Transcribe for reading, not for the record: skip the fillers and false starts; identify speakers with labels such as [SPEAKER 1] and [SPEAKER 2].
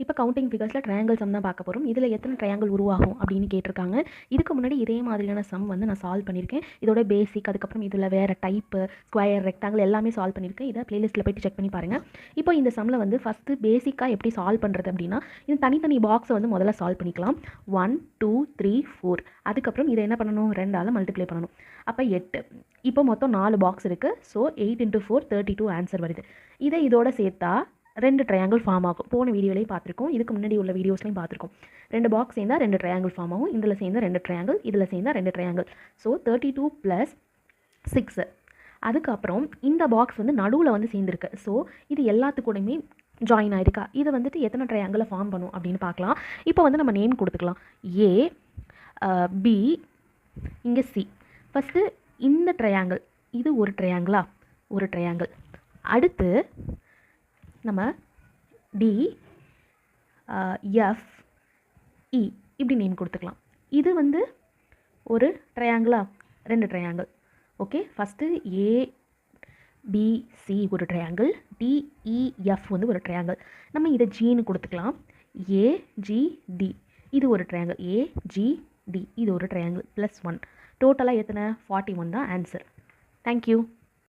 [SPEAKER 1] இப்போ counting ஃபிகர்ஸில் triangle some தான் பார்க்க போகிறோம். இதில் எத்தனை ட்ரையாங்கிள் உருவாகும் அப்படின்னு கேட்டிருக்காங்க. இதுக்கு முன்னாடி இதே மாதிரியான சம் வந்து நான் சால்வ் பண்ணியிருக்கேன். இதோட பேசிக், அதுக்கப்புறம் இதில் வேறு டைப்பு, ஸ்கொயர், ரெக்டாங்கிள் எல்லாமே சால்வ் பண்ணியிருக்கேன். இதை பிளேலிஸ்ட்டில் போய்ட்டு செக் பண்ணி பாருங்கள். இப்போ இந்த சம்மில் வந்து ஃபஸ்ட்டு பேசிக்காக எப்படி சால்வ் பண்ணுறது அப்படின்னா, இந்த தனித்தனி பாக்ஸை வந்து முதல்ல சால்வ் பண்ணிக்கலாம். 1 2 3 4. அதுக்கப்புறம் இதை என்ன பண்ணணும், 2ஆல் மல்டிப்ளை பண்ணணும். அப்போ 8. இப்போ மொத்தம் 4 பாக்ஸ் இருக்குது. ஸோ 8 × 4 32 ஆன்சர் வருது. இதை இதோட சேர்த்தா 2 ட்ரையாங்கிள் ஃபார்ம் ஆகும். போன வீடியோலையும் பார்த்துருக்கோம், இதுக்கு முன்னாடி உள்ள வீடியோஸ்லையும் பார்த்துருக்கோம். 2 பாக்ஸ் சேர்ந்தால் 2 ட்ரையாங்கிள் ஃபார்ம் ஆகும். இதில் சேர்ந்தால் 2 ட்ரையாங்கிள், இதில் சேர்ந்தால் 2 ட்ரையாங்கிள். ஸோ 32 + 6. அதுக்கப்புறம் இந்த பாக்ஸ் வந்து நடுவில் வந்து சேர்ந்துருக்கு. ஸோ இது எல்லாத்துக்கூடையுமே ஜாயின் ஆகிருக்கா. இதை வந்துட்டு எத்தனை ட்ரையாங்கிளை ஃபார்ம் பண்ணும் அப்படின்னு பார்க்கலாம். இப்போ வந்து நம்ம நேம் கொடுத்துக்கலாம். ஏ, பி, இங்கே சி. ஃபஸ்ட்டு இந்த ட்ரையாங்கிள், இது ஒரு ட்ரையாங்கிளா, ஒரு ட்ரையாங்கிள். அடுத்து நம்ம டி, எஃப், இ இப்படி நேம் கொடுத்துக்கலாம். இது வந்து ஒரு ட்ரையாங்கிளா, 2 triangle. Okay, first A, B, C ஒரு ட்ரையாங்கிள், டி, இ, எஃப் வந்து ஒரு ட்ரையாங்கிள். நம்ம இதை ஜின்னு கொடுத்துக்கலாம். ஏ, ஜி, டி இது ஒரு ட்ரையாங்கிள். ஏ, ஜி, டி இது ஒரு ட்ரையாங்கிள் +1. டோட்டலாக எத்தனை, 41 தான் ஆன்சர். தேங்க்யூ.